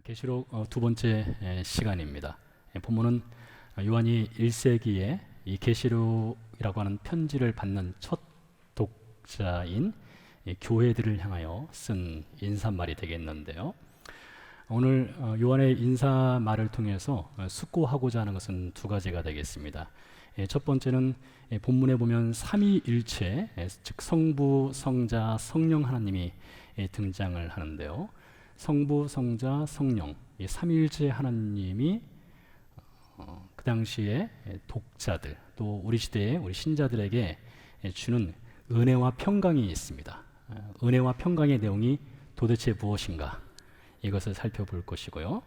계시록 두 번째 시간입니다. 본문은 요한이 1세기에 이 계시록이라고 하는 편지를 받는 첫 독자인 교회들을 향하여 쓴 인사말이 되겠는데요. 오늘 요한의 인사말을 통해서 숙고하고자 하는 것은 두 가지가 되겠습니다. 첫 번째는 본문에 보면 삼위일체, 즉 성부, 성자, 성령 하나님이 등장을 하는데요. 성부, 성자, 성령, 이 삼위일체 하나님이 그 당시에 독자들, 또 우리 시대의 우리 신자들에게 주는 은혜와 평강이 있습니다. 은혜와 평강의 내용이 도대체 무엇인가, 이것을 살펴볼 것이고요.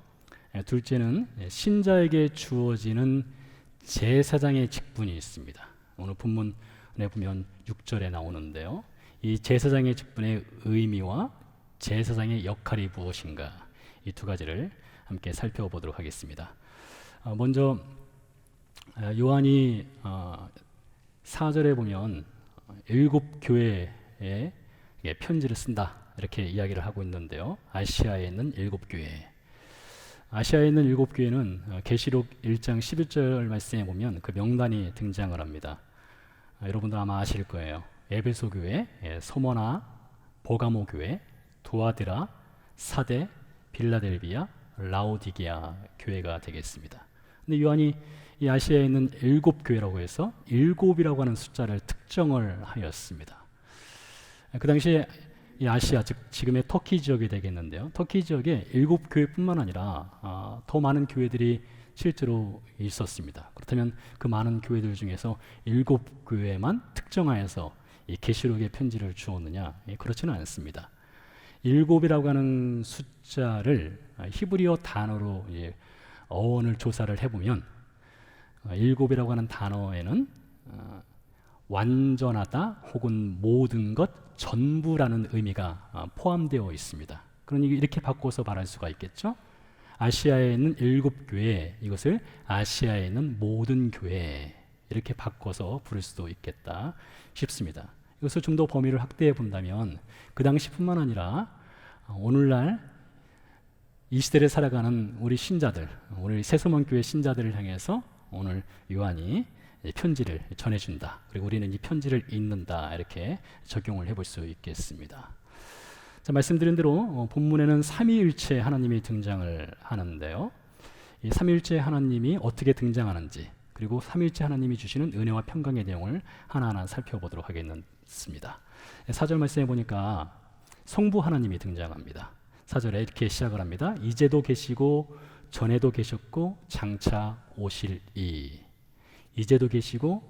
둘째는 신자에게 주어지는 제사장의 직분이 있습니다. 오늘 본문에 보면 6절에 나오는데요. 이 제사장의 직분의 의미와 제사장의 역할이 무엇인가, 이 두 가지를 함께 살펴보도록 하겠습니다. 먼저 요한이 4절에 보면 7교회에 편지를 쓴다, 이렇게 이야기를 하고 있는데요. 아시아에 있는 7교회, 아시아에 있는 7교회는 계시록 1장 11절 말씀에 보면 그 명단이 등장을 합니다. 여러분도 아마 아실 거예요. 에베소 교회, 소머나, 보가모 교회, 두아드라, 사데, 빌라델비아, 라오디게아 교회가 되겠습니다. 근데 요한이 이 아시아에 있는 7교회라고 해서 7이라고 하는 숫자를 특정을 하였습니다. 그 당시에 이 아시아, 즉 지금의 터키 지역이 되겠는데요. 터키 지역에 7교회뿐만 아니라 더 많은 교회들이 실제로 있었습니다. 그렇다면 그 많은 교회들 중에서 7교회만 특정하여서 이 계시록의 편지를 주었느냐? 그렇지는 않습니다. 7이라고 하는 숫자를 히브리어 단어로 어원을 조사를 해보면 7이라고 하는 단어에는 완전하다 혹은 모든 것, 전부라는 의미가 포함되어 있습니다. 그러니 이렇게 바꿔서 말할 수가 있겠죠. 아시아에 있는 7교회, 이것을 아시아에 있는 모든 교회, 이렇게 바꿔서 부를 수도 있겠다 싶습니다. 이것을 좀 더 범위를 확대해 본다면 그 당시뿐만 아니라 오늘날 이 시대를 살아가는 우리 신자들, 우리 새소망교회 신자들을 향해서 오늘 요한이 편지를 전해준다, 그리고 우리는 이 편지를 읽는다, 이렇게 적용을 해볼 수 있겠습니다. 자, 말씀드린 대로 본문에는 삼위일체 하나님이 등장을 하는데요. 이 삼위일체 하나님이 어떻게 등장하는지, 그리고 삼위일체 하나님이 주시는 은혜와 평강의 내용을 하나하나 살펴보도록 하겠습니다. 4절 말씀해 보니까 성부 하나님이 등장합니다. 4절에 이렇게 시작을 합니다. 이제도 계시고 전에도 계셨고 장차 오실이. 이제도 계시고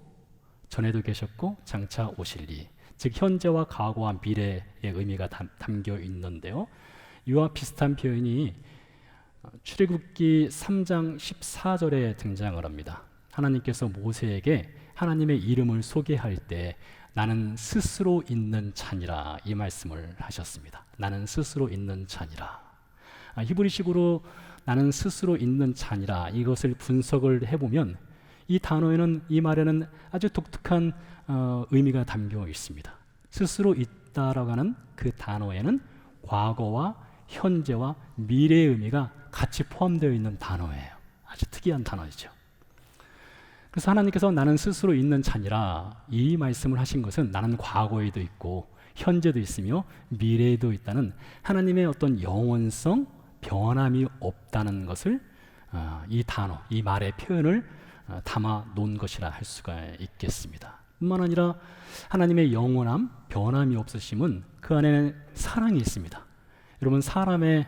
전에도 계셨고 장차 오실이, 즉 현재와 과거와 미래의 의미가 담겨 있는데요. 이와 비슷한 표현이 출애굽기 3장 14절에 등장을 합니다. 하나님께서 모세에게 하나님의 이름을 소개할 때 나는 스스로 있는 자니라, 이 말씀을 하셨습니다. 나는 스스로 있는 자니라. 히브리식으로 나는 스스로 있는 자니라, 이것을 분석을 해보면 이 단어에는, 이 말에는 아주 독특한 의미가 담겨 있습니다. 스스로 있다라고 하는 그 단어에는 과거와 현재와 미래의 의미가 같이 포함되어 있는 단어예요. 아주 특이한 단어이죠. 그래서 하나님께서 나는 스스로 있는 자니라, 이 말씀을 하신 것은 나는 과거에도 있고 현재도 있으며 미래에도 있다는 하나님의 어떤 영원성, 변함이 없다는 것을 이 단어, 이 말의 표현을 담아 놓은 것이라 할 수가 있겠습니다. 뿐만 아니라 하나님의 영원함, 변함이 없으심은 그 안에는 사랑이 있습니다. 여러분, 사람의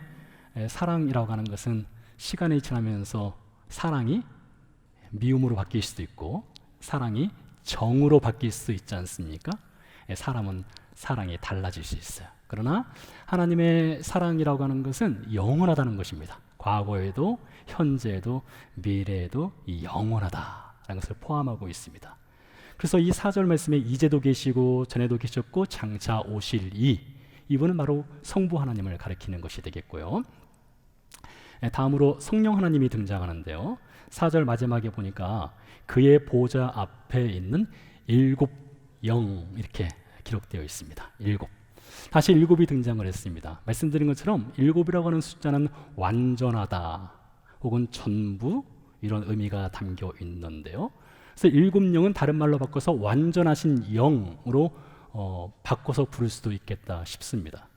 사랑이라고 하는 것은 시간이 지나면서 사랑이 미움으로 바뀔 수도 있고 사랑이 정으로 바뀔 수 있지 않습니까? 사람은 사랑이 달라질 수 있어요. 그러나 하나님의 사랑이라고 하는 것은 영원하다는 것입니다. 과거에도 현재에도 미래에도 이 영원하다라는 것을 포함하고 있습니다. 그래서 이 4절 말씀에 이제도 계시고 전에도 계셨고 장차 오실 이분은 바로 성부 하나님을 가리키는 것이 되겠고요. 다음으로 성령 하나님이 등장하는데요. 4절 마지막에 보니까 그의 보좌 앞에 있는 7 영, 이렇게 기록되어 있습니다. 7. 다시 일곱이 등장을 했습니다. 말씀드린 것처럼 일곱이라고 하는 숫자는 완전하다 혹은 전부 이런 의미가 담겨 있는데요. 그래서 일곱 영은 다른 말로 바꿔서 완전하신 영으로 바꿔서 부를 수도 있겠다 싶습니다.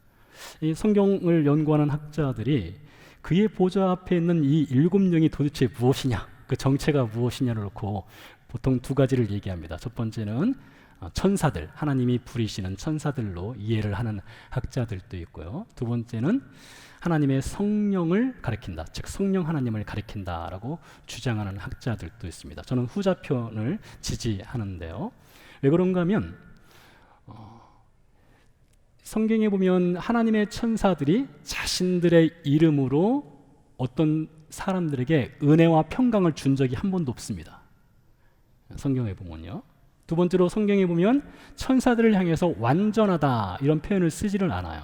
이 성경을 연구하는 학자들이 그의 보좌 앞에 있는 이 일곱 영이 도대체 무엇이냐, 그 정체가 무엇이냐를 놓고 보통 두 가지를 얘기합니다. 첫 번째는 천사들, 하나님이 부리시는 천사들로 이해를 하는 학자들도 있고요. 두 번째는 하나님의 성령을 가리킨다, 즉 성령 하나님을 가리킨다라고 주장하는 학자들도 있습니다. 저는 후자편을 지지하는데요. 왜 그런가 하면 성경에 보면 하나님의 천사들이 자신들의 이름으로 어떤 사람들에게 은혜와 평강을 준 적이 한 번도 없습니다. 성경에 보면요. 두 번째로 성경에 보면 천사들을 향해서 완전하다 이런 표현을 쓰지를 않아요.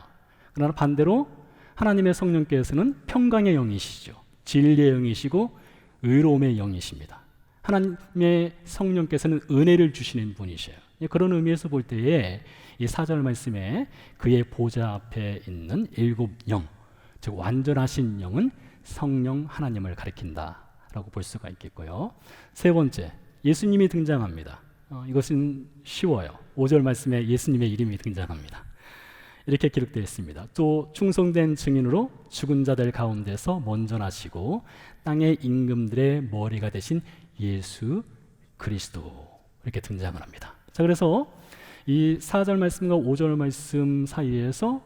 그러나 반대로 하나님의 성령께서는 평강의 영이시죠. 진리의 영이시고 의로움의 영이십니다. 하나님의 성령께서는 은혜를 주시는 분이셔요. 그런 의미에서 볼 때에 이 4절 말씀에 그의 보좌 앞에 있는 일곱 영, 즉 완전하신 영은 성령 하나님을 가리킨다라고 볼 수가 있겠고요. 세 번째, 예수님이 등장합니다. 이것은 쉬워요. 5절 말씀에 예수님의 이름이 등장합니다. 이렇게 기록되어 있습니다. 또 충성된 증인으로 죽은 자들 가운데서 먼저 나시고 땅의 임금들의 머리가 되신 예수 그리스도, 이렇게 등장을 합니다. 자, 그래서 이 4절 말씀과 5절 말씀 사이에서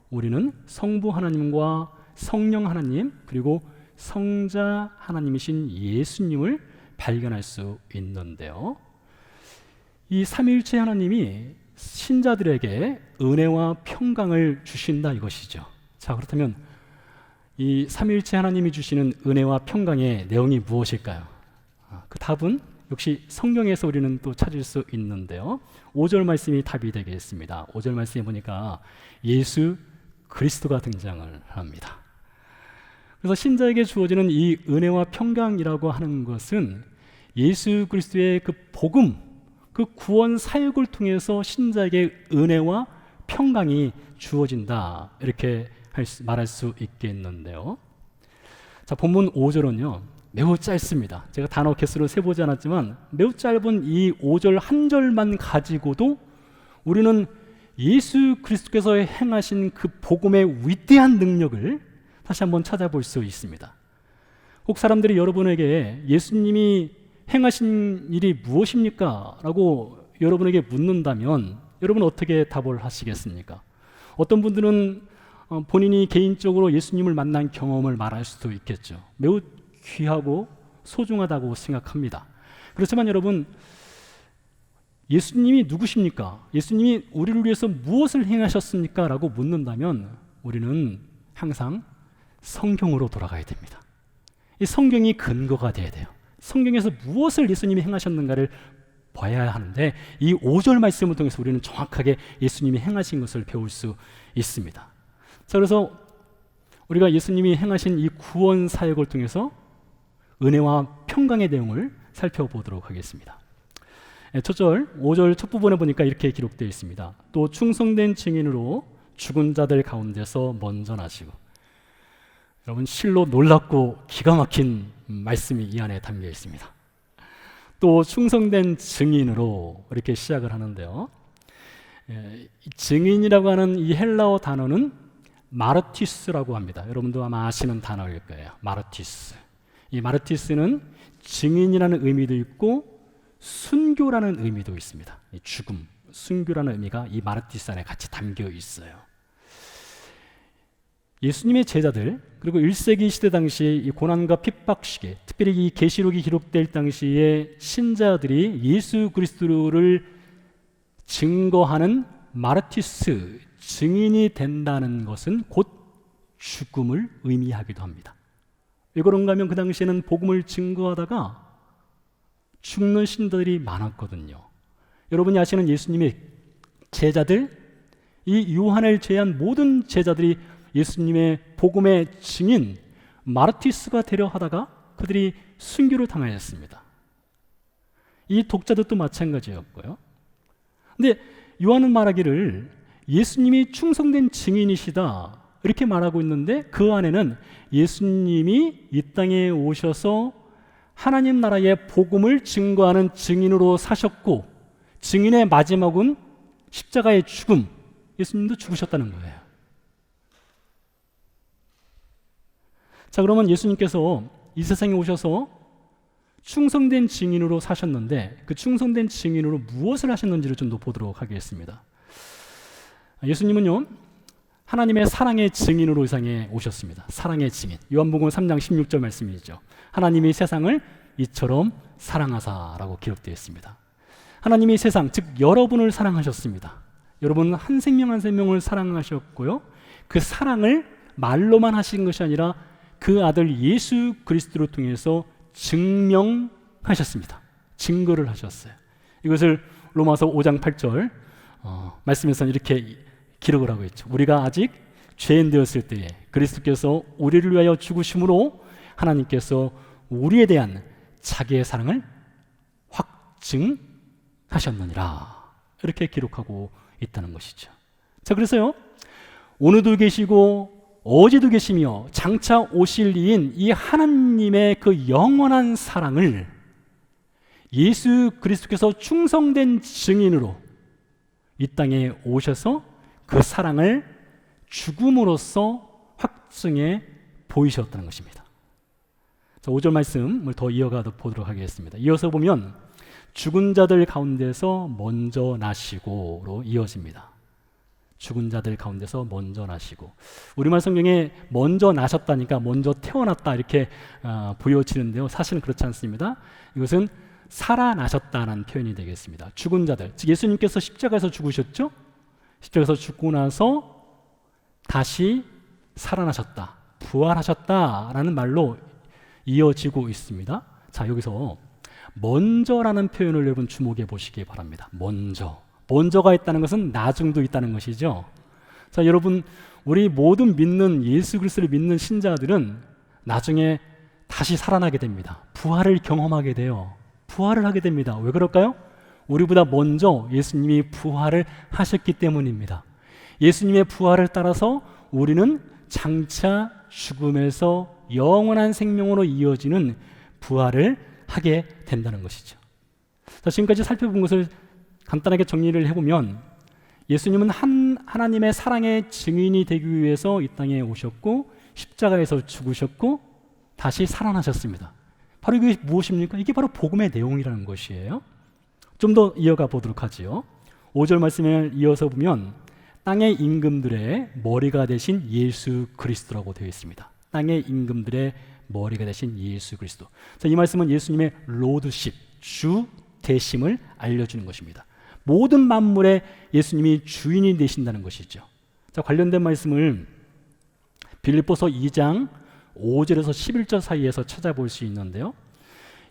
우리는 성부 하나님과 성령 하나님, 그리고 성자 하나님이신 예수님을 발견할 수 있는데요. 이 삼위일체 하나님이 신자들에게 은혜와 평강을 주신다 이것이죠. 자, 그렇다면 이 삼위일체 하나님이 주시는 은혜와 평강의 내용이 무엇일까요? 그 답은 역시 성경에서 우리는 또 찾을 수 있는데요. 5절 말씀이 답이 되겠습니다. 5절 말씀에 보니까 예수 그리스도가 등장을 합니다. 그래서 신자에게 주어지는 이 은혜와 평강이라고 하는 것은 예수 그리스도의 그 복음, 그 구원 사역을 통해서 신자에게 은혜와 평강이 주어진다, 이렇게 말할 수 있겠는데요. 자, 본문 5절은요 매우 짧습니다. 제가 단어 개수를 세보지 않았지만 매우 짧은 이 5절 한 절만 가지고도 우리는 예수 그리스도께서 행하신 그 복음의 위대한 능력을 다시 한번 찾아볼 수 있습니다. 혹 사람들이 여러분에게 예수님이 행하신 일이 무엇입니까? 라고 여러분에게 묻는다면 여러분 어떻게 답을 하시겠습니까? 어떤 분들은 본인이 개인적으로 예수님을 만난 경험을 말할 수도 있겠죠. 매우 귀하고 소중하다고 생각합니다. 그렇지만 여러분, 예수님이 누구십니까? 예수님이 우리를 위해서 무엇을 행하셨습니까? 라고 묻는다면 우리는 항상 성경으로 돌아가야 됩니다. 이 성경이 근거가 돼야 돼요. 성경에서 무엇을 예수님이 행하셨는가를 봐야 하는데 이 5절 말씀을 통해서 우리는 정확하게 예수님이 행하신 것을 배울 수 있습니다. 자, 그래서 우리가 예수님이 행하신 이 구원 사역을 통해서 은혜와 평강의 내용을 살펴보도록 하겠습니다. 첫 절, 5절 첫 부분에 보니까 이렇게 기록되어 있습니다. 또 충성된 증인으로 죽은 자들 가운데서 먼저 나시고. 여러분, 실로 놀랍고 기가 막힌 말씀이 이 안에 담겨 있습니다. 또 충성된 증인으로 이렇게 시작을 하는데요. 증인이라고 하는 이 헬라어 단어는 마르티스라고 합니다. 여러분도 아마 아시는 단어일 거예요. 마르티스. 이 마르티스는 증인이라는 의미도 있고 순교라는 의미도 있습니다. 이 죽음, 순교라는 의미가 이 마르티스 안에 같이 담겨 있어요. 예수님의 제자들, 그리고 1세기 시대 당시에 이 고난과 핍박 시기에, 특별히 이 계시록이 기록될 당시에 신자들이 예수 그리스도를 증거하는 마르티스, 증인이 된다는 것은 곧 죽음을 의미하기도 합니다. 왜 그런가 하면 그 당시에는 복음을 증거하다가 죽는 신자들이 많았거든요. 여러분이 아시는 예수님의 제자들, 이 요한을 제외한 모든 제자들이 예수님의 복음의 증인, 마르티스가 되려 하다가 그들이 순교를 당하였습니다. 이 독자들도 마찬가지였고요. 근데 요한은 말하기를 예수님이 충성된 증인이시다 이렇게 말하고 있는데 그 안에는 예수님이 이 땅에 오셔서 하나님 나라의 복음을 증거하는 증인으로 사셨고 증인의 마지막은 십자가의 죽음, 예수님도 죽으셨다는 거예요. 자, 그러면 예수님께서 이 세상에 오셔서 충성된 증인으로 사셨는데 그 충성된 증인으로 무엇을 하셨는지를 좀 더 보도록 하겠습니다. 예수님은요, 하나님의 사랑의 증인으로 이 세상에 오셨습니다. 사랑의 증인. 요한복음 3장 16절 말씀이죠. 하나님이 세상을 이처럼 사랑하사라고 기록되어 있습니다. 하나님이 세상, 즉 여러분을 사랑하셨습니다. 여러분은 한 생명 한 생명을 사랑하셨고요. 그 사랑을 말로만 하신 것이 아니라 그 아들 예수 그리스도를 통해서 증명하셨습니다. 증거를 하셨어요. 이것을 로마서 5장 8절 말씀에서는 이렇게 기록을 하고 있죠. 우리가 아직 죄인 되었을 때에 그리스도께서 우리를 위하여 죽으심으로 하나님께서 우리에 대한 자기의 사랑을 확증하셨느니라 이렇게 기록하고 있다는 것이죠. 자, 그래서요, 오늘도 계시고 어제도 계시며 장차 오실 이인 이 하나님의 그 영원한 사랑을 예수 그리스도께서 충성된 증인으로 이 땅에 오셔서 그 사랑을 죽음으로써 확증해 보이셨다는 것입니다. 자, 5절 말씀을 더 이어가 보도록 하겠습니다. 이어서 보면 죽은 자들 가운데서 먼저 나시고로 이어집니다. 죽은 자들 가운데서 먼저 나시고, 우리말 성경에 먼저 나셨다니까 먼저 태어났다 이렇게 부여지는데요, 사실은 그렇지 않습니다. 이것은 살아나셨다는 표현이 되겠습니다. 죽은 자들, 즉 예수님께서 십자가에서 죽으셨죠. 십자가에서 죽고 나서 다시 살아나셨다, 부활하셨다라는 말로 이어지고 있습니다. 자, 여기서 먼저라는 표현을 여러분 주목해 보시기 바랍니다. 먼저가 있다는 것은 나중도 있다는 것이죠. 자, 여러분, 우리 모든 믿는 예수 그리스도를 믿는 신자들은 나중에 다시 살아나게 됩니다. 부활을 경험하게 돼요. 부활을 하게 됩니다. 왜 그럴까요? 우리보다 먼저 예수님이 부활을 하셨기 때문입니다. 예수님의 부활을 따라서 우리는 장차 죽음에서 영원한 생명으로 이어지는 부활을 하게 된다는 것이죠. 자, 지금까지 살펴본 것을 간단하게 정리를 해보면 예수님은 하나님의 사랑의 증인이 되기 위해서 이 땅에 오셨고 십자가에서 죽으셨고 다시 살아나셨습니다. 바로 이게 무엇입니까? 이게 바로 복음의 내용이라는 것이에요. 좀 더 이어가 보도록 하지요. 5절 말씀을 이어서 보면 땅의 임금들의 머리가 되신 예수 그리스도라고 되어 있습니다. 땅의 임금들의 머리가 되신 예수 그리스도. 자, 이 말씀은 예수님의 로드십, 주 되심을 알려주는 것입니다. 모든 만물의 예수님이 주인이 되신다는 것이죠. 자, 관련된 말씀을 빌립보서 2장 5절에서 11절 사이에서 찾아볼 수 있는데요,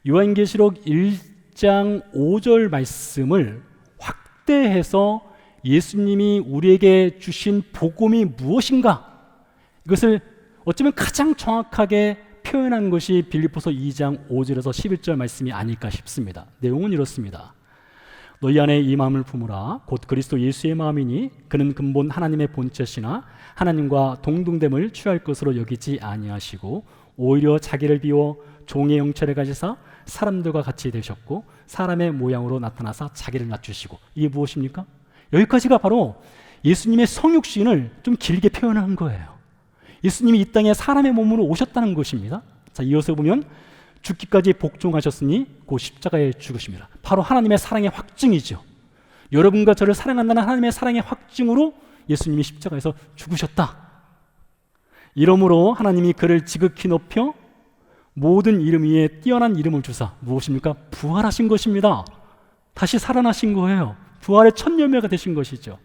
요한계시록 1장 5절 말씀을 확대해서 예수님이 우리에게 주신 복음이 무엇인가, 이것을 어쩌면 가장 정확하게 표현한 것이 빌립보서 2장 5절에서 11절 말씀이 아닐까 싶습니다. 내용은 이렇습니다. 너희 안에 이 마음을 품으라. 곧 그리스도 예수의 마음이니 그는 근본 하나님의 본체시나 하나님과 동등됨을 취할 것으로 여기지 아니하시고 오히려 자기를 비워 종의 형체를 가지사 사람들과 같이 되셨고 사람의 모양으로 나타나사 자기를 낮추시고. 이게 무엇입니까? 여기까지가 바로 예수님의 성육신을 좀 길게 표현한 거예요. 예수님이 이 땅에 사람의 몸으로 오셨다는 것입니다. 자, 이어서 보면 죽기까지 복종하셨으니 곧 십자가에 죽으십니다. 바로 하나님의 사랑의 확증이죠. 여러분과 저를 사랑한다는 하나님의 사랑의 확증으로 예수님이 십자가에서 죽으셨다. 이러므로 하나님이 그를 지극히 높여 모든 이름 위에 뛰어난 이름을 주사 무엇입니까? 부활하신 것입니다. 다시 살아나신 거예요. 부활의 첫 열매가 되신 것이죠.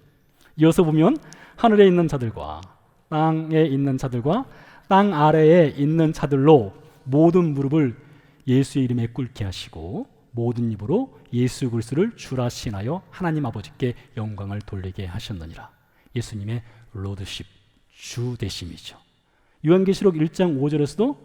이어서 보면 하늘에 있는 자들과 땅에 있는 자들과 땅 아래에 있는 자들로 모든 무릎을 예수의 이름에 꿇게 하시고 모든 입으로 예수 그리스도를 주라 신하여 하나님 아버지께 영광을 돌리게 하셨느니라. 예수님의 로드십, 주 되심이죠. 요한계시록 1장 5절에서도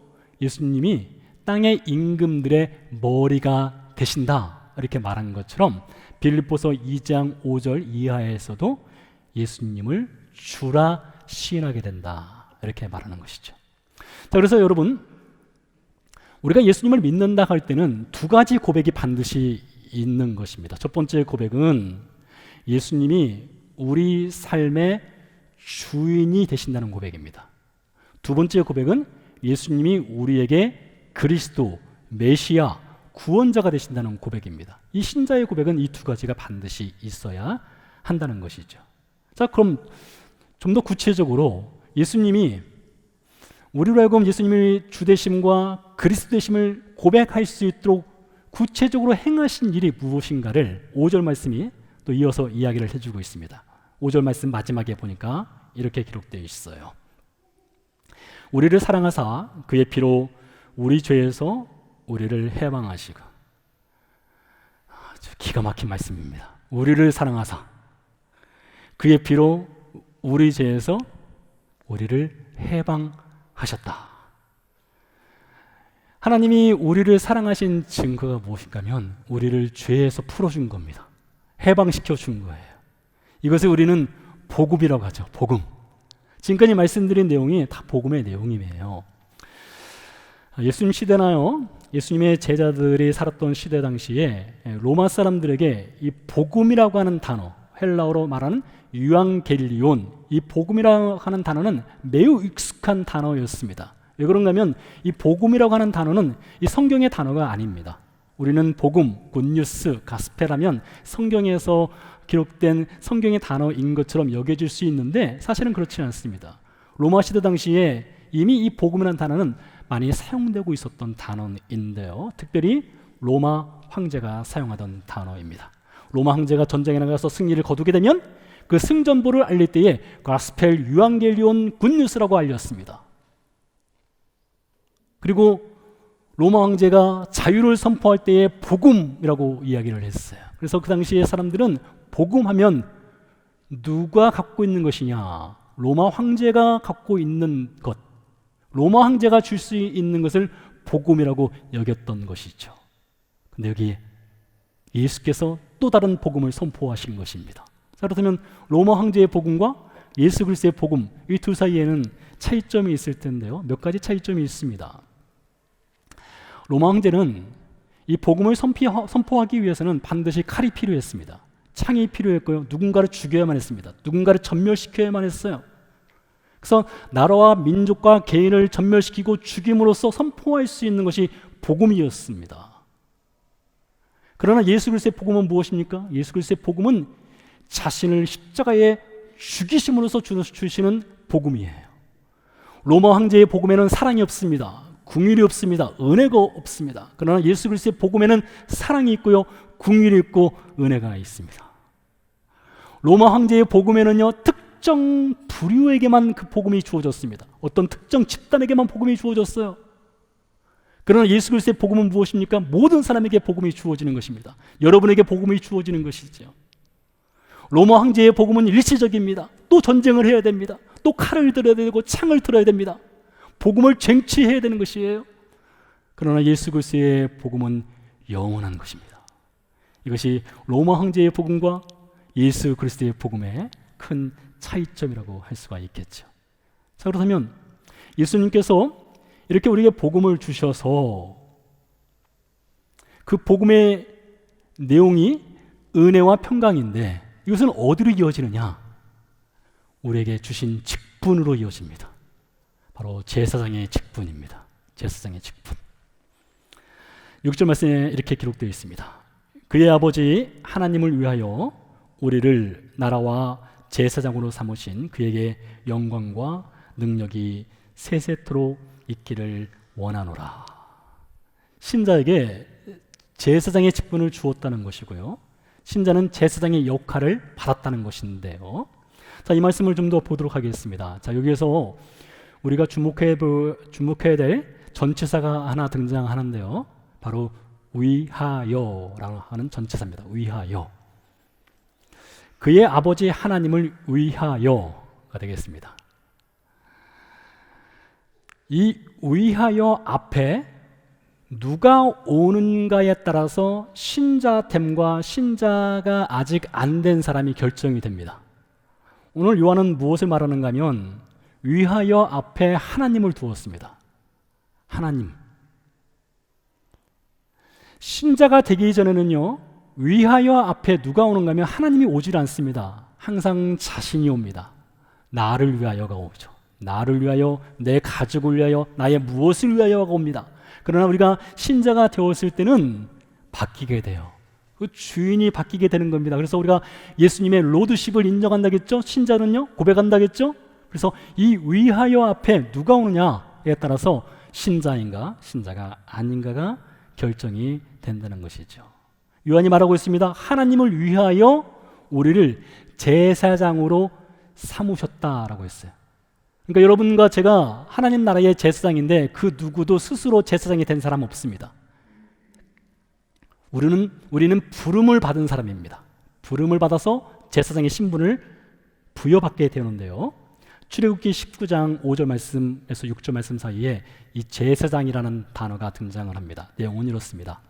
예수님이 땅의 임금들의 머리가 되신다 이렇게 말한 것처럼 빌립보서 2장 5절 이하에서도 예수님을 주라 시인하게 된다. 이렇게 말하는 것이죠. 자, 그래서 여러분, 우리가 예수님을 믿는다 할 때는 두 가지 고백이 반드시 있는 것입니다. 첫 번째 고백은 예수님이 우리 삶의 주인이 되신다는 고백입니다. 두 번째 고백은 예수님이 우리에게 그리스도, 메시아, 구원자가 되신다는 고백입니다. 이 신자의 고백은 이 두 가지가 반드시 있어야 한다는 것이죠. 자, 그럼 좀 더 구체적으로 예수님이 우리로 하여금 예수님의 주되심과 그리스도 되심을 고백할 수 있도록 구체적으로 행하신 일이 무엇인가를 5절 말씀이 또 이어서 이야기를 해주고 있습니다. 5절 말씀 마지막에 보니까 이렇게 기록되어 있어요. 우리를 사랑하사 그의 피로 우리 죄에서 우리를 해방하시고. 기가 막힌 말씀입니다. 우리를 사랑하사 그의 피로 우리 죄에서 우리를 해방하셨다. 하나님이 우리를 사랑하신 증거가 무엇인가 하면 우리를 죄에서 풀어준 겁니다. 해방시켜 준 거예요. 이것을 우리는 복음이라고 하죠. 복음. 지금까지 말씀드린 내용이 다 복음의 내용이에요. 예수님 시대나요, 예수님의 제자들이 살았던 시대 당시에 로마 사람들에게 이 복음이라고 하는 단어, 헬라어로 말하는 유앙겔리온, 이 복음이라고 하는 단어는 매우 익숙한 단어였습니다. 왜 그런가 하면 이 복음이라고 하는 단어는 이 성경의 단어가 아닙니다. 우리는 복음, 굿뉴스, 가스펠하면 성경에서 기록된 성경의 단어인 것처럼 여겨질 수 있는데 사실은 그렇지 않습니다. 로마 시대 당시에 이미 이 복음이라는 단어는 많이 사용되고 있었던 단어인데요. 특별히 로마 황제가 사용하던 단어입니다. 로마 황제가 전쟁에 나가서 승리를 거두게 되면 그 승전보를 알릴 때에 가스펠 유앙겔리온 굿뉴스라고 알렸습니다. 그리고 로마 황제가 자유를 선포할 때에 복음이라고 이야기를 했어요. 그래서 그 당시에 사람들은 복음하면 누가 갖고 있는 것이냐? 로마 황제가 갖고 있는 것, 로마 황제가 줄 수 있는 것을 복음이라고 여겼던 것이죠. 근데 여기 예수께서 또 다른 복음을 선포하신 것입니다. 자, 그렇다면 로마 황제의 복음과 예수 그리스도의 복음, 이 두 사이에는 차이점이 있을 텐데요. 몇 가지 차이점이 있습니다. 로마 황제는 이 복음을 선포하기 위해서는 반드시 칼이 필요했습니다. 창이 필요했고요. 누군가를 죽여야만 했습니다. 누군가를 전멸시켜야만 했어요. 그래서 나라와 민족과 개인을 전멸시키고 죽임으로써 선포할 수 있는 것이 복음이었습니다. 그러나 예수 그리스도의 복음은 무엇입니까? 예수 그리스도의 복음은 자신을 십자가에 죽이심으로써 주시는 복음이에요. 로마 황제의 복음에는 사랑이 없습니다. 긍휼이 없습니다. 은혜가 없습니다. 그러나 예수 그리스도의 복음에는 사랑이 있고요, 긍휼이 있고 은혜가 있습니다. 로마 황제의 복음에는요, 특정 부류에게만 그 복음이 주어졌습니다. 어떤 특정 집단에게만 복음이 주어졌어요. 그러나 예수 그리스도의 복음은 무엇입니까? 모든 사람에게 복음이 주어지는 것입니다. 여러분에게 복음이 주어지는 것이죠. 로마 황제의 복음은 일시적입니다. 또 전쟁을 해야 됩니다. 또 칼을 들어야 되고 창을 들어야 됩니다. 복음을 쟁취해야 되는 것이에요. 그러나 예수 그리스도의 복음은 영원한 것입니다. 이것이 로마 황제의 복음과 예수 그리스도의 복음의 큰 차이점이라고 할 수가 있겠죠. 자, 그렇다면 예수님께서 이렇게 우리에게 복음을 주셔서 그 복음의 내용이 은혜와 평강인데 이것은 어디로 이어지느냐? 우리에게 주신 직분으로 이어집니다. 바로 제사장의 직분입니다. 제사장의 직분. 6절 말씀에 이렇게 기록되어 있습니다. 그의 아버지 하나님을 위하여 우리를 나라와 제사장으로 삼으신 그에게 영광과 능력이 세세토록 있기를 원하노라. 신자에게 제사장의 직분을 주었다는 것이고요, 신자는 제사장의 역할을 받았다는 것인데요. 자, 이 말씀을 좀 더 보도록 하겠습니다. 자, 여기에서 우리가 주목해야 될 전치사가 하나 등장하는데요. 바로 위하여라고 하는 전치사입니다. 위하여. 그의 아버지 하나님을 위하여가 되겠습니다. 이 위하여 앞에 누가 오는가에 따라서 신자됨과 신자가 아직 안 된 사람이 결정이 됩니다. 오늘 요한은 무엇을 말하는가 하면 위하여 앞에 하나님을 두었습니다. 하나님. 신자가 되기 전에는요, 위하여 앞에 누가 오는가 하면 하나님이 오질 않습니다. 항상 자신이 옵니다. 나를 위하여가 오죠. 나를 위하여, 내 가족을 위하여, 나의 무엇을 위하여가 옵니다. 그러나 우리가 신자가 되었을 때는 바뀌게 돼요. 그 주인이 바뀌게 되는 겁니다. 그래서 우리가 예수님의 로드십을 인정한다겠죠? 신자는요, 고백한다겠죠? 그래서 이 위하여 앞에 누가 오느냐에 따라서 신자인가, 신자가 아닌가가 결정이 된다는 것이죠. 요한이 말하고 있습니다. 하나님을 위하여 우리를 제사장으로 삼으셨다라고 했어요. 그러니까 여러분과 제가 하나님 나라의 제사장인데 그 누구도 스스로 제사장이 된 사람 없습니다. 우리는 부름을 받은 사람입니다. 부름을 받아서 제사장의 신분을 부여받게 되는데요. 출애굽기 19장 5절 말씀에서 6절 말씀 사이에 이 제사장이라는 단어가 등장을 합니다. 내용은 이렇습니다.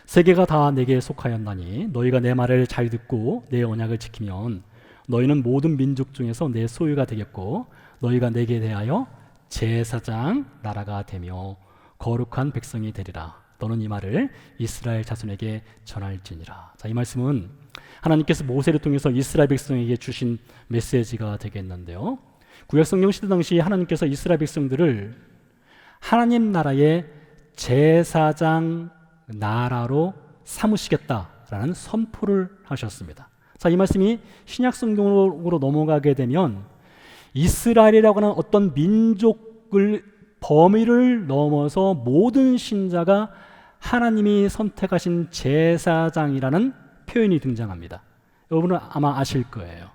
세계가 다 내게 속하였나니 너희가 내 말을 잘 듣고 내 언약을 지키면 너희는 모든 민족 중에서 내 소유가 되겠고 너희가 내게 대하여 제사장 나라가 되며 거룩한 백성이 되리라. 너는 이 말을 이스라엘 자손에게 전할지니라. 자, 이 말씀은 하나님께서 모세를 통해서 이스라엘 백성에게 주신 메시지가 되겠는데요. 구약성경 시대 당시 하나님께서 이스라엘 백성들을 하나님 나라의 제사장 나라로 삼으시겠다라는 선포를 하셨습니다. 자, 이 말씀이 신약성경으로 넘어가게 되면 이스라엘이라고 하는 어떤 민족을 범위를 넘어서 모든 신자가 하나님이 선택하신 제사장이라는 표현이 등장합니다. 여러분은 아마 아실 거예요.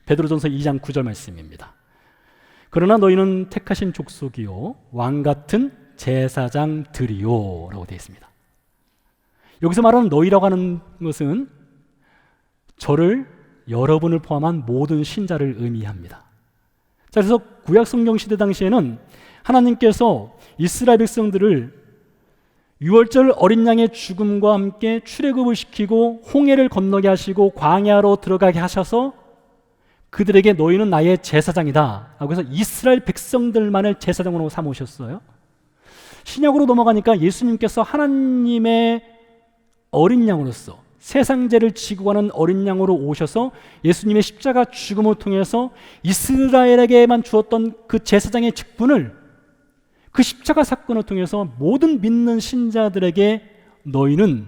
베드로전서 2장 9절 말씀입니다. 그러나 너희는 택하신 족속이요 왕같은 제사장들이요 라고 되어 있습니다. 여기서 말하는 너희라고 하는 것은 저를, 여러분을 포함한 모든 신자를 의미합니다. 자, 그래서 구약성경 시대 당시에는 하나님께서 이스라엘 백성들을 유월절 어린 양의 죽음과 함께 출애굽을 시키고 홍해를 건너게 하시고 광야로 들어가게 하셔서 그들에게 너희는 나의 제사장이다 하고 해서 이스라엘 백성들만을 제사장으로 삼으셨어요. 신약으로 넘어가니까 예수님께서 하나님의 어린 양으로서 세상 죄를 지고 가는 어린 양으로 오셔서 예수님의 십자가 죽음을 통해서 이스라엘에게만 주었던 그 제사장의 직분을 그 십자가 사건을 통해서 모든 믿는 신자들에게 너희는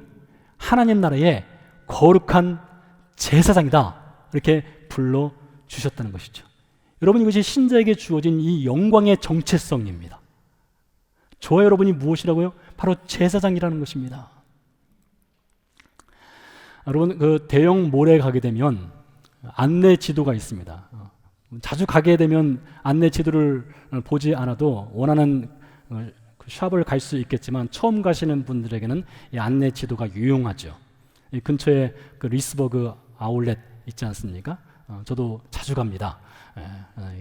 하나님 나라의 거룩한 제사장이다 이렇게 불러주셨다는 것이죠. 여러분, 이것이 신자에게 주어진 이 영광의 정체성입니다. 저와 여러분이 무엇이라고요? 바로 제사장이라는 것입니다. 여러분, 그 대형 몰에 가게 되면 안내 지도가 있습니다. 자주 가게 되면 안내 지도를 보지 않아도 원하는 샵을 갈 수 있겠지만 처음 가시는 분들에게는 이 안내 지도가 유용하죠. 이 근처에 그 리스버그 아울렛 있지 않습니까? 저도 자주 갑니다.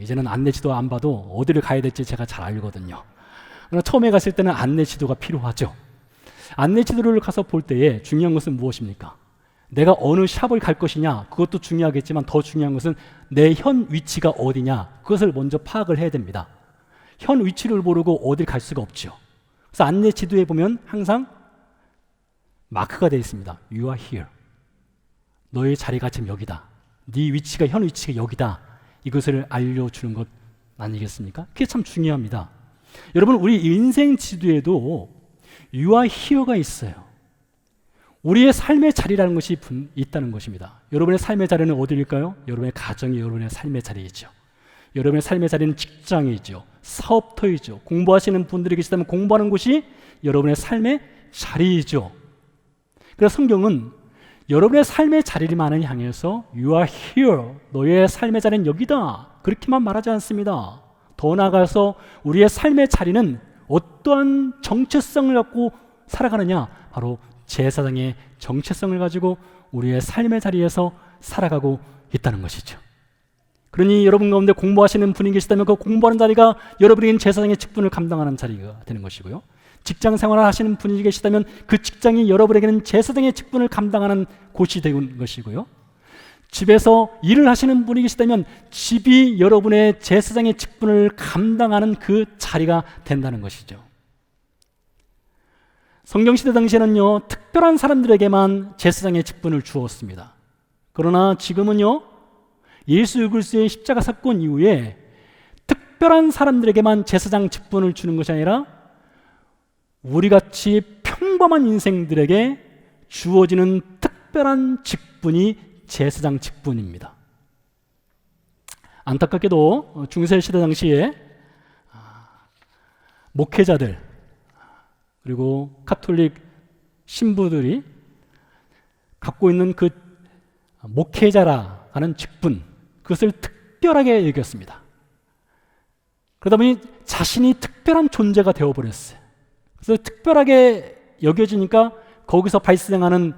이제는 안내 지도 안 봐도 어디를 가야 될지 제가 잘 알거든요. 그러나 처음에 갔을 때는 안내 지도가 필요하죠. 안내 지도를 가서 볼 때에 중요한 것은 무엇입니까? 내가 어느 샵을 갈 것이냐, 그것도 중요하겠지만 더 중요한 것은 내 현 위치가 어디냐, 그것을 먼저 파악을 해야 됩니다. 현 위치를 모르고 어딜 갈 수가 없죠. 그래서 안내 지도에 보면 항상 마크가 되어 있습니다. You are here. 너의 자리가 지금 여기다. 네 위치가, 현 위치가 여기다. 이것을 알려주는 것 아니겠습니까? 그게 참 중요합니다. 여러분, 우리 인생 지도에도 You are here가 있어요. 우리의 삶의 자리라는 것이 있다는 것입니다. 여러분의 삶의 자리는 어디일까요? 여러분의 가정이 여러분의 삶의 자리이죠. 여러분의 삶의 자리는 직장이죠. 사업터이죠. 공부하시는 분들이 계시다면 공부하는 곳이 여러분의 삶의 자리이죠. 그래서 성경은 여러분의 삶의 자리만을 향해서 You are here. 너의 삶의 자리는 여기다. 그렇게만 말하지 않습니다. 더 나아가서 우리의 삶의 자리는 어떠한 정체성을 갖고 살아가느냐? 바로 제사장의 정체성을 가지고 우리의 삶의 자리에서 살아가고 있다는 것이죠. 그러니 여러분 가운데 공부하시는 분이 계시다면 그 공부하는 자리가 여러분에게는 제사장의 직분을 감당하는 자리가 되는 것이고요. 직장 생활을 하시는 분이 계시다면 그 직장이 여러분에게는 제사장의 직분을 감당하는 곳이 되는 것이고요. 집에서 일을 하시는 분이 계시다면 집이 여러분의 제사장의 직분을 감당하는 그 자리가 된다는 것이죠. 성경시대 당시에는요, 특별한 사람들에게만 제사장의 직분을 주었습니다. 그러나 지금은요, 예수 그리스도의 십자가 사건 이후에 특별한 사람들에게만 제사장 직분을 주는 것이 아니라 우리같이 평범한 인생들에게 주어지는 특별한 직분이 제사장 직분입니다. 안타깝게도 중세시대 당시에 목회자들 그리고 카톨릭 신부들이 갖고 있는 그 목회자라 하는 직분, 그것을 특별하게 여겼습니다. 그러다 보니 자신이 특별한 존재가 되어버렸어요. 그래서 특별하게 여겨지니까 거기서 발생하는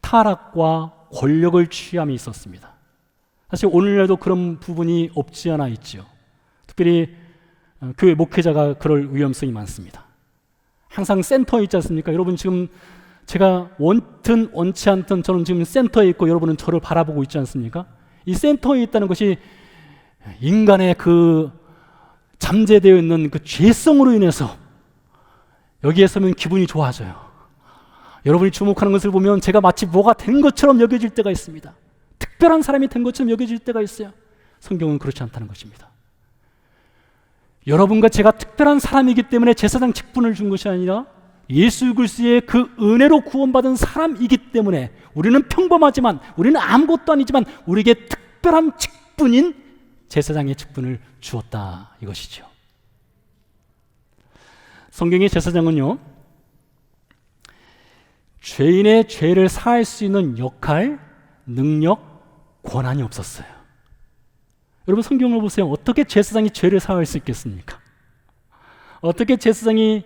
타락과 권력을 취함이 있었습니다. 사실 오늘날도 그런 부분이 없지 않아 있죠. 특별히 교회 목회자가 그럴 위험성이 많습니다. 항상 센터에 있지 않습니까? 여러분 지금 제가 원든 원치 않든 저는 지금 센터에 있고 여러분은 저를 바라보고 있지 않습니까? 이 센터에 있다는 것이 인간의 그 잠재되어 있는 그 죄성으로 인해서 여기에 서면 기분이 좋아져요. 여러분이 주목하는 것을 보면 제가 마치 뭐가 된 것처럼 여겨질 때가 있습니다. 특별한 사람이 된 것처럼 여겨질 때가 있어요. 성경은 그렇지 않다는 것입니다. 여러분과 제가 특별한 사람이기 때문에 제사장 직분을 준 것이 아니라 예수 그리스도의 그 은혜로 구원받은 사람이기 때문에 우리는 평범하지만, 우리는 아무것도 아니지만 우리에게 특별한 직분인 제사장의 직분을 주었다, 이것이죠. 성경의 제사장은요, 죄인의 죄를 사할 수 있는 역할, 능력, 권한이 없었어요. 여러분 성경을 보세요. 어떻게 제사장이 죄를 사할 수 있겠습니까? 어떻게 제사장이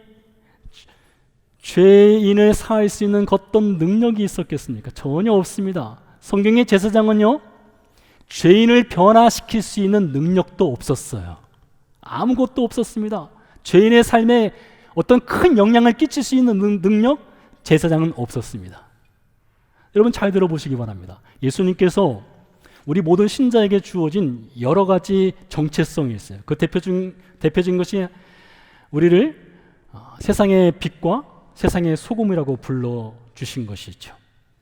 죄인을 사할 수 있는 어떤 능력이 있었겠습니까? 전혀 없습니다. 성경의 제사장은요, 죄인을 변화시킬 수 있는 능력도 없었어요. 아무것도 없었습니다. 죄인의 삶에 어떤 큰 영향을 끼칠 수 있는 능력, 제사장은 없었습니다. 여러분 잘 들어보시기 바랍니다. 예수님께서 우리 모든 신자에게 주어진 여러 가지 정체성이 있어요. 그 대표적인 것이 우리를 세상의 빛과 세상의 소금이라고 불러주신 것이죠.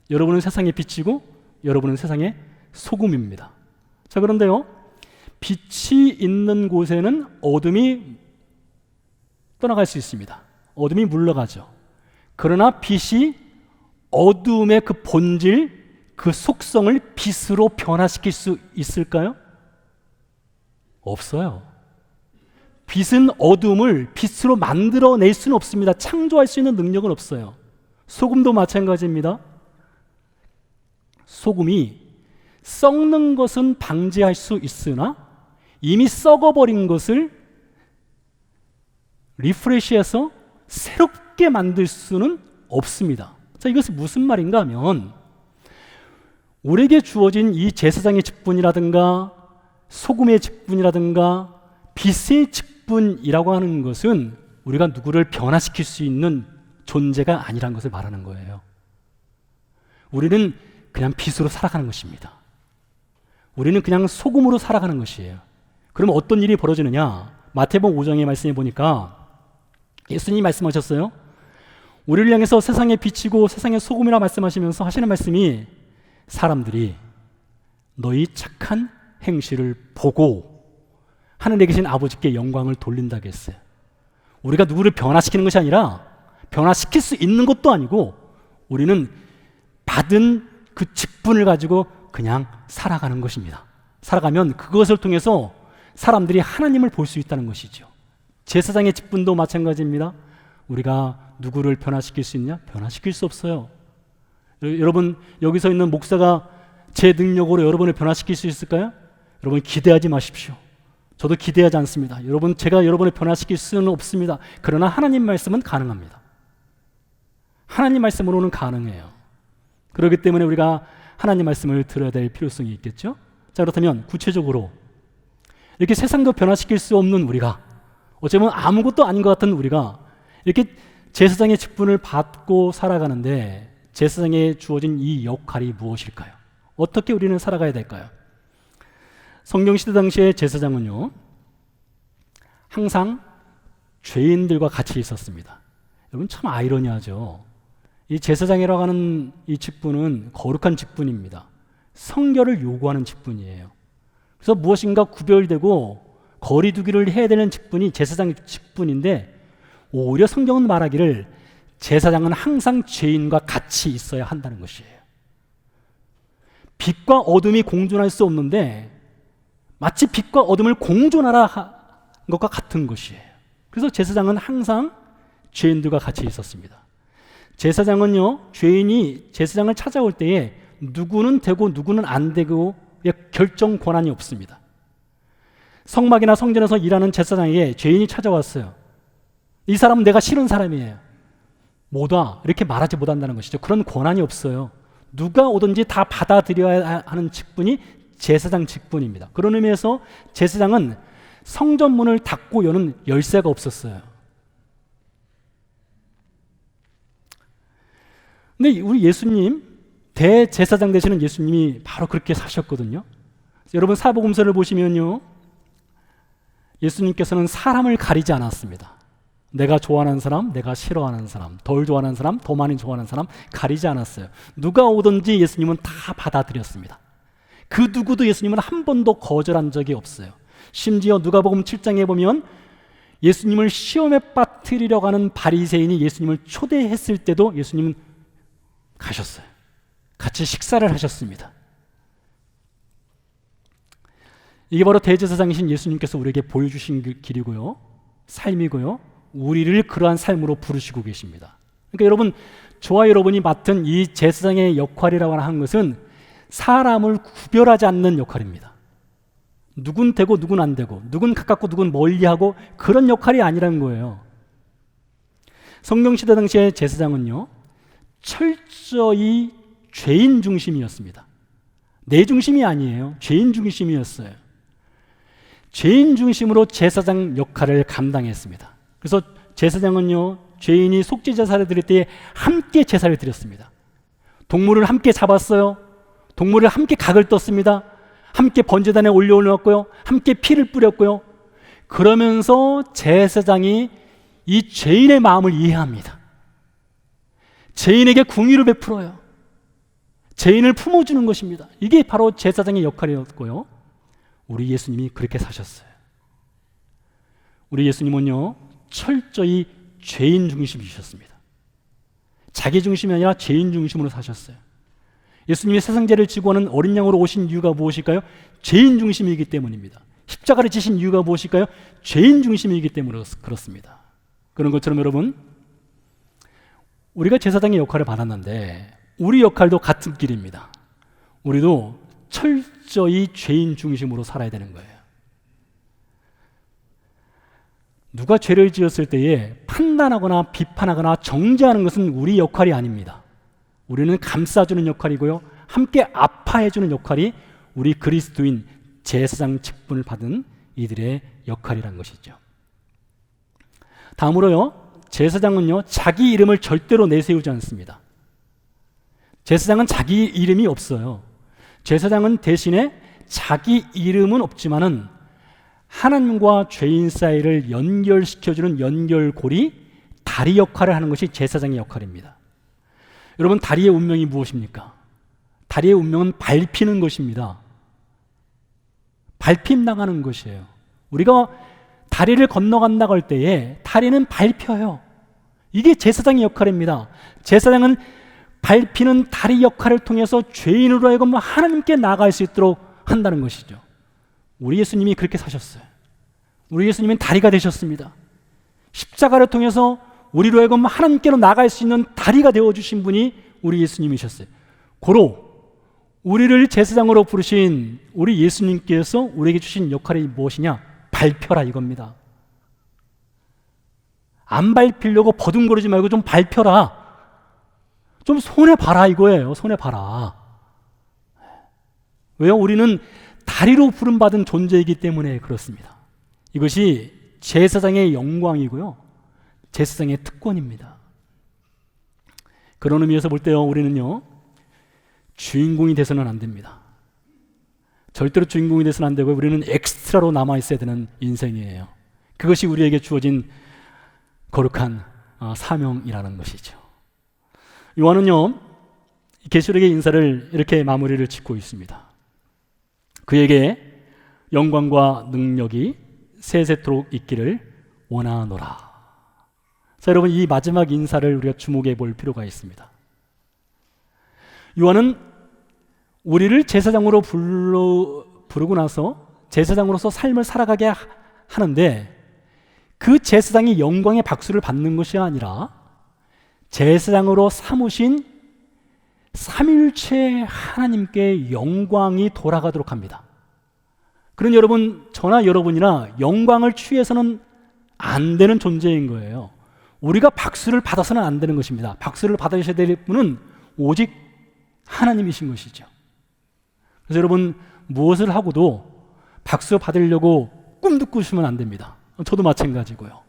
여러분은 세상의 빛이고 여러분은 세상의 소금입니다. 자, 그런데요, 빛이 있는 곳에는 어둠이 떠나갈 수 있습니다. 어둠이 물러가죠. 그러나 빛이 어둠의 그 본질, 그 속성을 빛으로 변화시킬 수 있을까요? 없어요. 빛은 어둠을 빛으로 만들어낼 수는 없습니다. 창조할 수 있는 능력은 없어요. 소금도 마찬가지입니다. 소금이 썩는 것은 방지할 수 있으나 이미 썩어버린 것을 리프레시해서 새롭게 만들 수는 없습니다. 자, 이것은 무슨 말인가 하면 우리에게 주어진 이 제사장의 직분이라든가 소금의 직분이라든가 빛의 직분이라고 하는 것은 우리가 누구를 변화시킬 수 있는 존재가 아니라는 것을 말하는 거예요. 우리는 그냥 빛으로 살아가는 것입니다. 우리는 그냥 소금으로 살아가는 것이에요. 그러면 어떤 일이 벌어지느냐? 마태복음 5장의 말씀에 보니까 예수님이 말씀하셨어요. 우리를 향해서 세상의 빛이고 세상의 소금이라 말씀하시면서 하시는 말씀이 사람들이 너희 착한 행실을 보고 하늘에 계신 아버지께 영광을 돌린다고 했어요. 우리가 누구를 변화시키는 것이 아니라 변화시킬 수 있는 것도 아니고 우리는 받은 그 직분을 가지고 그냥 살아가는 것입니다. 살아가면 그것을 통해서 사람들이 하나님을 볼 수 있다는 것이죠. 제사장의 직분도 마찬가지입니다. 우리가 누구를 변화시킬 수 있냐? 변화시킬 수 없어요. 여러분 여기서 있는 목사가 제 능력으로 여러분을 변화시킬 수 있을까요? 여러분 기대하지 마십시오. 저도 기대하지 않습니다. 제가 여러분을 변화시킬 수는 없습니다. 그러나 하나님 말씀은 가능합니다. 하나님 말씀으로는 가능해요. 그렇기 때문에 우리가 하나님 말씀을 들어야 될 필요성이 있겠죠? 자, 그렇다면 구체적으로 이렇게 세상도 변화시킬 수 없는 우리가, 어쩌면 아무것도 아닌 것 같은 우리가 이렇게 제사장의 직분을 받고 살아가는데 제사장에 주어진 이 역할이 무엇일까요? 어떻게 우리는 살아가야 될까요? 성경시대 당시의 제사장은요, 항상 죄인들과 같이 있었습니다. 여러분 참 아이러니하죠. 이 제사장이라고 하는 이 직분은 거룩한 직분입니다. 성결을 요구하는 직분이에요. 그래서 무엇인가 구별되고 거리두기를 해야 되는 직분이 제사장 직분인데, 오히려 성경은 말하기를 제사장은 항상 죄인과 같이 있어야 한다는 것이에요. 빛과 어둠이 공존할 수 없는데 마치 빛과 어둠을 공존하라 한 것과 같은 것이에요. 그래서 제사장은 항상 죄인들과 같이 있었습니다. 제사장은요, 죄인이 제사장을 찾아올 때에 누구는 되고 누구는 안 되고의 결정 권한이 없습니다. 성막이나 성전에서 일하는 제사장에게 죄인이 찾아왔어요. 이 사람은 내가 싫은 사람이에요. 못 와. 이렇게 말하지 못한다는 것이죠. 그런 권한이 없어요. 누가 오든지 다 받아들여야 하는 직분이 제사장 직분입니다. 그런 의미에서 제사장은 성전 문을 닫고 여는 열쇠가 없었어요. 근데 우리 예수님, 대제사장 되시는 예수님이 바로 그렇게 사셨거든요. 여러분 사복음서를 보시면요, 예수님께서는 사람을 가리지 않았습니다. 내가 좋아하는 사람, 내가 싫어하는 사람, 덜 좋아하는 사람, 더 많이 좋아하는 사람 가리지 않았어요. 누가 오든지 예수님은 다 받아들였습니다. 그 누구도 예수님은 한 번도 거절한 적이 없어요. 심지어 누가복음 7장에 보면 예수님을 시험에 빠뜨리려고 하는 바리새인이 예수님을 초대했을 때도 예수님은 가셨어요. 같이 식사를 하셨습니다. 이게 바로 대제사장이신 예수님께서 우리에게 보여주신 길이고요, 삶이고요, 우리를 그러한 삶으로 부르시고 계십니다. 그러니까 여러분, 저와 여러분이 맡은 이 제사장의 역할이라고 하는 것은 사람을 구별하지 않는 역할입니다. 누군 되고 누군 안 되고, 누군 가깝고 누군 멀리하고, 그런 역할이 아니라는 거예요. 성경시대 당시의 제사장은요, 철저히 죄인 중심이었습니다. 내 중심이 아니에요. 죄인 중심이었어요. 죄인 중심으로 제사장 역할을 감당했습니다. 그래서 제사장은요, 죄인이 속죄제사를 드릴 때에 함께 제사를 드렸습니다. 동물을 함께 잡았어요. 동물을 함께 각을 떴습니다. 함께 번제단에 올려놓았고요, 함께 피를 뿌렸고요. 그러면서 제사장이 이 죄인의 마음을 이해합니다. 죄인에게 궁유를 베풀어요. 죄인을 품어주는 것입니다. 이게 바로 제사장의 역할이었고요, 우리 예수님이 그렇게 사셨어요. 우리 예수님은요, 철저히 죄인 중심이셨습니다. 자기 중심이 아니라 죄인 중심으로 사셨어요. 예수님이 세상죄를 지고 하는 어린 양으로 오신 이유가 무엇일까요? 죄인 중심이기 때문입니다. 십자가를 지신 이유가 무엇일까요? 죄인 중심이기 때문에 그렇습니다. 그런 것처럼 여러분, 우리가 제사장의 역할을 받았는데 우리 역할도 같은 길입니다. 우리도 철저히 죄인 중심으로 살아야 되는 거예요. 누가 죄를 지었을 때에 판단하거나 비판하거나 정죄하는 것은 우리 역할이 아닙니다. 우리는 감싸주는 역할이고요, 함께 아파해주는 역할이 우리 그리스도인 제사장 직분을 받은 이들의 역할이라는 것이죠. 다음으로요, 제사장은요, 자기 이름을 절대로 내세우지 않습니다. 제사장은 자기 이름이 없어요. 제사장은 대신에 자기 이름은 없지만은 하나님과 죄인 사이를 연결시켜주는 연결고리, 다리 역할을 하는 것이 제사장의 역할입니다. 여러분, 다리의 운명이 무엇입니까? 다리의 운명은 밟히는 것입니다. 밟힘 나가는 것이에요. 우리가 다리를 건너간다고 할 때에 다리는 밟혀요. 이게 제사장의 역할입니다. 제사장은 밟히는 다리 역할을 통해서 죄인으로 하여금 하나님께 나아갈 수 있도록 한다는 것이죠. 우리 예수님이 그렇게 사셨어요. 우리 예수님은 다리가 되셨습니다. 십자가를 통해서 우리로 하여금 하나님께로 나아갈 수 있는 다리가 되어주신 분이 우리 예수님이셨어요. 고로 우리를 제사장으로 부르신 우리 예수님께서 우리에게 주신 역할이 무엇이냐? 밟혀라 이겁니다. 안 밟히려고 버둥거리지 말고 좀 밟혀라. 좀 손해봐라 이거예요. 손해봐라. 왜요? 우리는 다리로 부름받은 존재이기 때문에 그렇습니다. 이것이 제사장의 영광이고요, 제사장의 특권입니다. 그런 의미에서 볼 때요, 우리는요, 주인공이 돼서는 안 됩니다. 절대로 주인공이 돼서는 안 되고 우리는 엑스트라로 남아 있어야 되는 인생이에요. 그것이 우리에게 주어진 거룩한 사명이라는 것이죠. 요한은요, 계시록의 인사를 이렇게 마무리를 짓고 있습니다. 그에게 영광과 능력이 세세토록 있기를 원하노라. 자, 여러분, 이 마지막 인사를 우리가 주목해 볼 필요가 있습니다. 요한은 우리를 제사장으로 부르고 나서 제사장으로서 삶을 살아가게 하는데, 그 제사장이 영광의 박수를 받는 것이 아니라 제사장으로 삼으신 삼위일체 하나님께 영광이 돌아가도록 합니다. 그런 여러분, 저나 여러분이나 영광을 취해서는 안 되는 존재인 거예요. 우리가 박수를 받아서는 안 되는 것입니다. 박수를 받으셔야 될 분은 오직 하나님이신 것이죠. 그래서 여러분, 무엇을 하고도 박수 받으려고 꿈도 꾸시면 안 됩니다. 저도 마찬가지고요.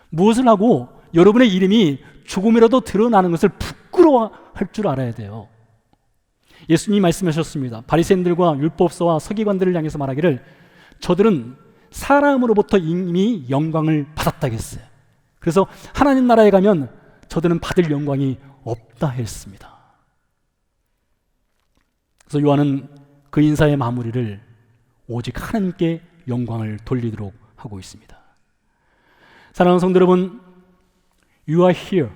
무엇을 하고 여러분의 이름이 조금이라도 드러나는 것을 부끄러워할 줄 알아야 돼요. 예수님이 말씀하셨습니다. 바리새인들과 율법서와 서기관들을 향해서 말하기를 저들은 사람으로부터 이미 영광을 받았다겠어요. 그래서 하나님 나라에 가면 저들은 받을 영광이 없다 했습니다. 그래서 요한은 그 인사의 마무리를 오직 하나님께 영광을 돌리도록 하고 있습니다. 사랑하는 성도 여러분, You are here.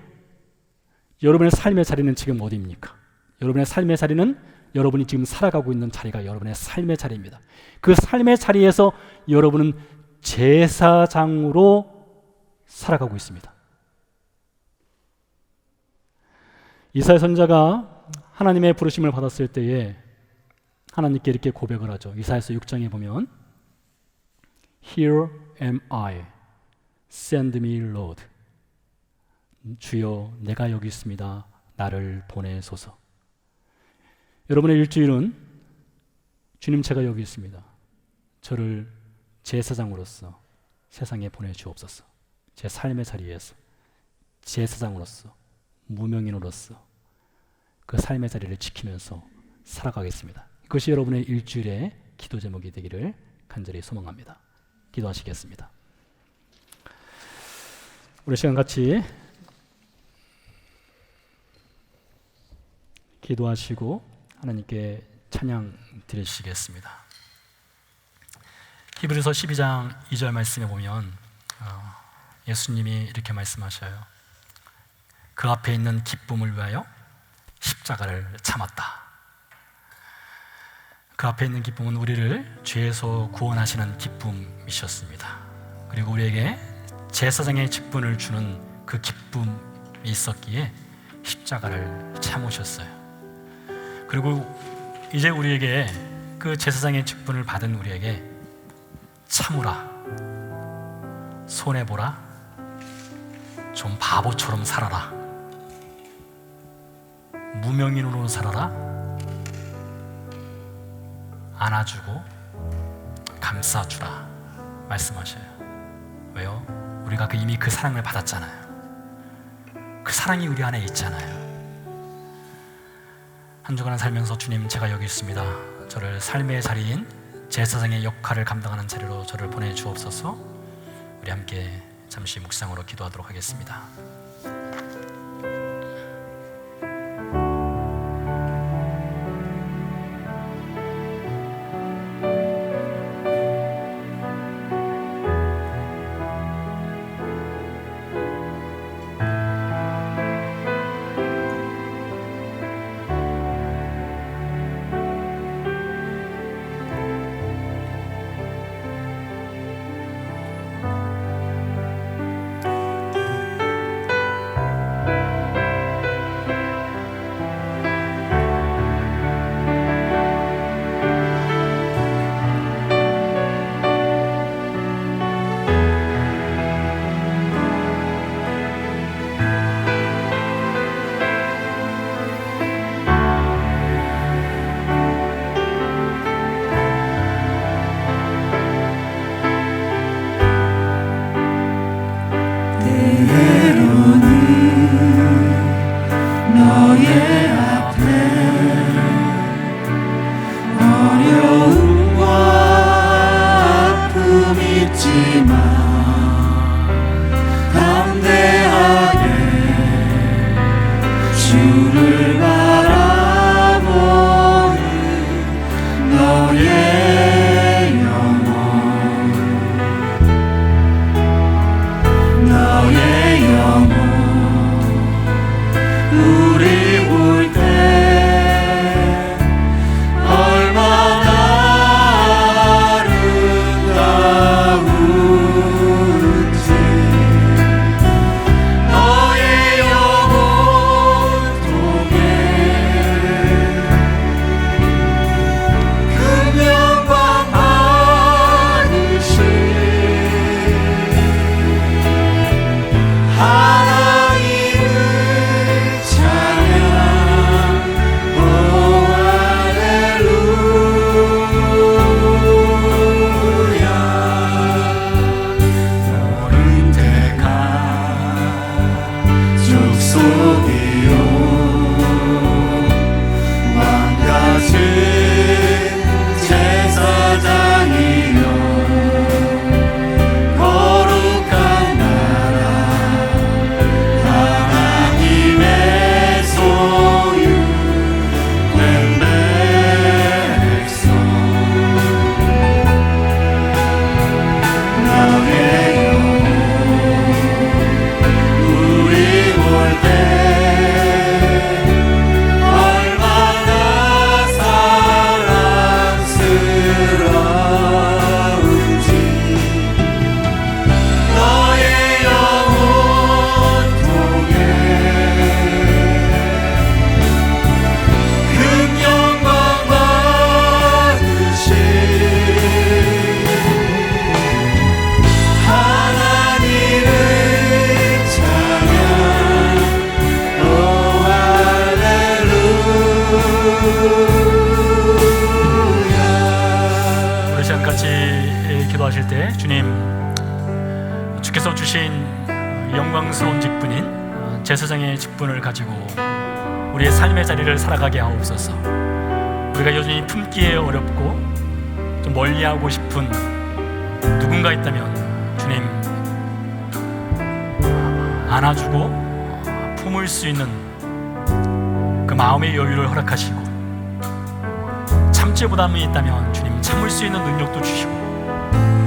여러분의 삶의 자리는 지금 어디입니까? 여러분의 삶의 자리는 여러분이 지금 살아가고 있는 자리가 여러분의 삶의 자리입니다. 그 삶의 자리에서 여러분은 제사장으로 살아가고 있습니다. 이사야 선지자가 하나님의 부르심을 받았을 때에 하나님께 이렇게 고백을 하죠. 이사야서 6장에 보면 Here am I, send me Lord. 주여, 내가 여기 있습니다. 나를 보내소서. 여러분의 일주일은 주님, 제가 여기 있습니다. 저를 제사장으로서 세상에 보내주옵소서. 제 삶의 자리에서 제사장으로서, 무명인으로서 그 삶의 자리를 지키면서 살아가겠습니다. 그것이 여러분의 일주일의 기도 제목이 되기를 간절히 소망합니다. 기도하시겠습니다. 우리 시간 같이 기도하시고 하나님께 찬양 드리시겠습니다. 히브리서 12장 2절 말씀에 보면 예수님이 이렇게 말씀하셔요. 그 앞에 있는 기쁨을 위하여 십자가를 참았다. 그 앞에 있는 기쁨은 우리를 죄에서 구원하시는 기쁨이셨습니다. 그리고 우리에게 제사장의 직분을 주는 그 기쁨이 있었기에 십자가를 참으셨어요. 그리고 이제 우리에게 그 제사장의 직분을 받은 우리에게 참으라, 손해보라, 좀 바보처럼 살아라, 무명인으로 살아라, 안아주고 감싸주라 말씀하셔요. 왜요? 우리가 이미 그 사랑을 받았잖아요. 그 사랑이 우리 안에 있잖아요. 한 주간 살면서 주님, 제가 여기 있습니다. 저를 삶의 자리인 제사장의 역할을 감당하는 자리로 저를 보내주옵소서. 우리 함께 잠시 묵상으로 기도하도록 하겠습니다. 기도하실 때 주님, 주께서 주신 영광스러운 직분인 제사장의 직분을 가지고 우리의 삶의 자리를 살아가게 하옵소서. 우리가 여전히 품기에 어렵고 좀 멀리하고 싶은 누군가 있다면 주님, 안아주고 품을 수 있는 그 마음의 여유를 허락하시고, 참지 못함이 있다면 주님 참을 수 있는 능력도 주시고,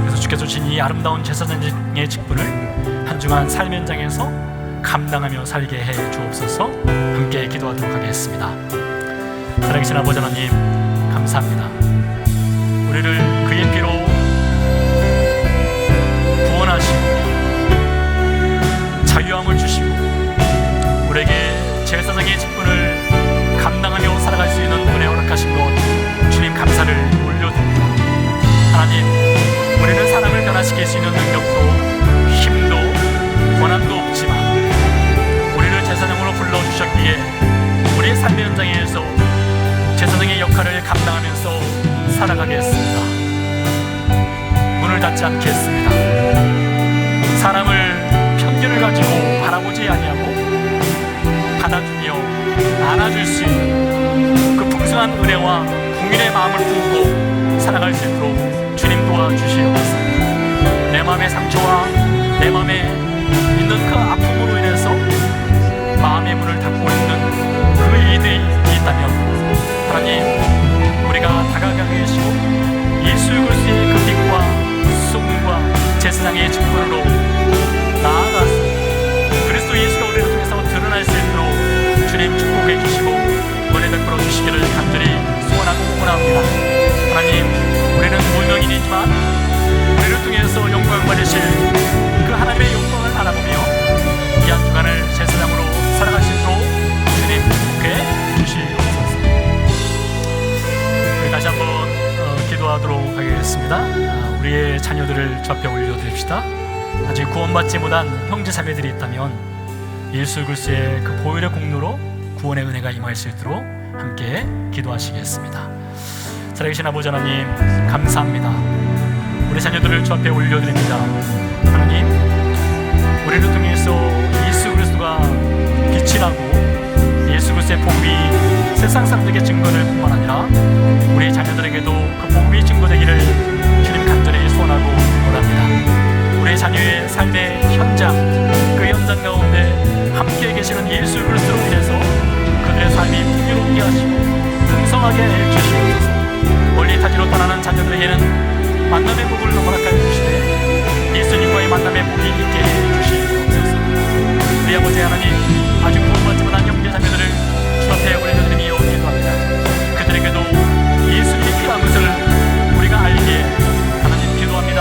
그래서 주께서 주신 이 아름다운 제사장의 직분을 한 주간 삶의 현장에서 감당하며 살게 해 주옵소서. 함께 기도하도록 하겠습니다. 살아계신 아버지 하나님, 감사합니다. 우리를 그의 피로 구원하시고 자유함을 주시고 우리에게 제사장의 직분을 감당하며 살아갈 수 있는 은혜 허락하신 것 주님 감사를 올려드립니다. 하나님, 우리는 사람을 변화시킬 수 있는 능력도 힘도 권한도 없지만 우리를 제사장으로 불러주셨기에 우리의 삶의 현장에서 제사장의 역할을 감당하면서 살아가겠습니다. 문을 닫지 않겠습니다. 사람을 편견을 가지고 바라보지 아니하고 받아주며 안아줄 수 있는 그 풍성한 은혜와 궁일의 마음을 품고 살아갈 수 있도록 주님 도와주시옵소서. 내 마음의 상처와 내 마음에 있는 그 아픔으로 인해서 마음의 문을 닫고 있는 그 이들이 있다면 하나님, 우리가 다가가게 하시고 예수 그리스도의 그 빛과 소금과 제사장의 직분으로 나아가서 그리스도 예수가 우리를 통해서 드러날 수 있도록 주님 축복해 주시고 은혜 베풀어 주시기를 간절히 소원하고 원합니다. 하나님, 우리는 무명인이지만 우리를 통해서 영광을 받으실 그 하나님의 영광을 알아보며 이 한 주간을 제사장으로 살아갈 수 있도록 주님 축복해 주시옵소서. 우리 다시 한번 기도하도록 하겠습니다. 우리의 자녀들을 주 앞에 올려드립시다. 아직 구원받지 못한 형제 자매들이 있다면 예수 그리스도의 그 보혈의 공로로 구원의 은혜가 임할 수 있도록 함께 기도하시겠습니다. 살아계신 아버지 하나님, 감사합니다. 우리 자녀들을 주 앞에 올려드립니다. 하나님, 우리를 통해서 예수 그리스도가 빛이 나고 예수 그리스도의 복음이 세상 사람들에게 증거될 뿐만 아니라 우리 자녀들에게도 그 복음이 증거되기를 주님 간절히 소원하고 원합니다. 우리 자녀의 삶의 현장, 그 현장 가운데 함께 계시는 예수 그리스도로 인해서 그들의 삶이 풍요롭게 하시고 풍성하게 해주시옵소서. 멀리 타지로 떠나는 자녀들에게는 만남의 복을 허락하여 주시되 예수님과의 만남의 복이 있게 해주시옵소서. 우리 아버지 하나님, 아직 구원받지 못한 형제 자매들을 주 앞에 올려드리며 기도합니다. 그들에게도 예수님이 필요한 것을 우리가 알기에 하나님 기도합니다.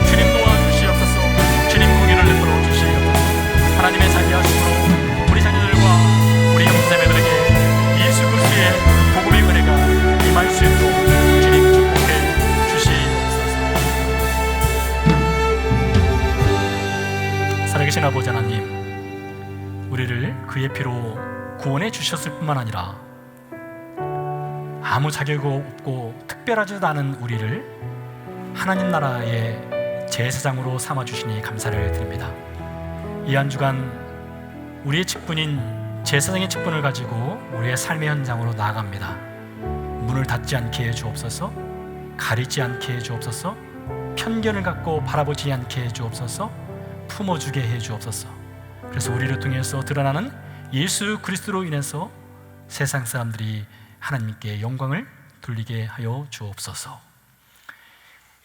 주님 도와주시옵소서. 주님 공의를 베풀어 주시옵소서. 하나님의 자비하심으로 우리 자녀들과 우리 형제 자매들에게 예수 그리스도의 복음의 은혜가 임할 수 있도록 주님 축복해 주시옵소서. 살아계신 아버지 하나님, 우리를 그의 피로 구원해 주셨을 뿐만 아니라 아무 자격 없고 특별하지도 않은 우리를 하나님 나라의 제사장으로 삼아주시니 감사를 드립니다. 이 한 주간 우리의 직분인 제사장의 직분을 가지고 우리의 삶의 현장으로 나아갑니다. 문을 닫지 않게 해 주옵소서. 가리지 않게 해 주옵소서. 편견을 갖고 바라보지 않게 해 주옵소서. 품어주게 해 주옵소서. 그래서 우리를 통해서 드러나는 예수 그리스도로 인해서 세상 사람들이 하나님께 영광을 돌리게 하여 주옵소서.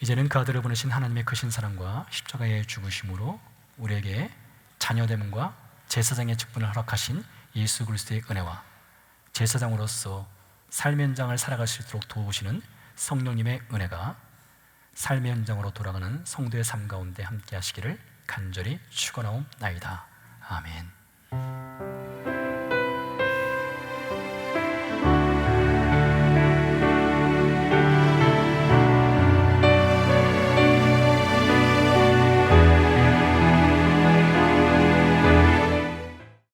이제는 그 아들을 보내신 하나님의 크신 사랑과 십자가의 죽으심으로 우리에게 자녀됨과 제사장의 직분을 허락하신 예수 그리스도의 은혜와 제사장으로서 삶의 현장을 살아갈 수 있도록 도우시는 성령님의 은혜가 삶의 현장으로 돌아가는 성도의 삶 가운데 함께 하시기를 간절히 축원하옵나이다. 아멘.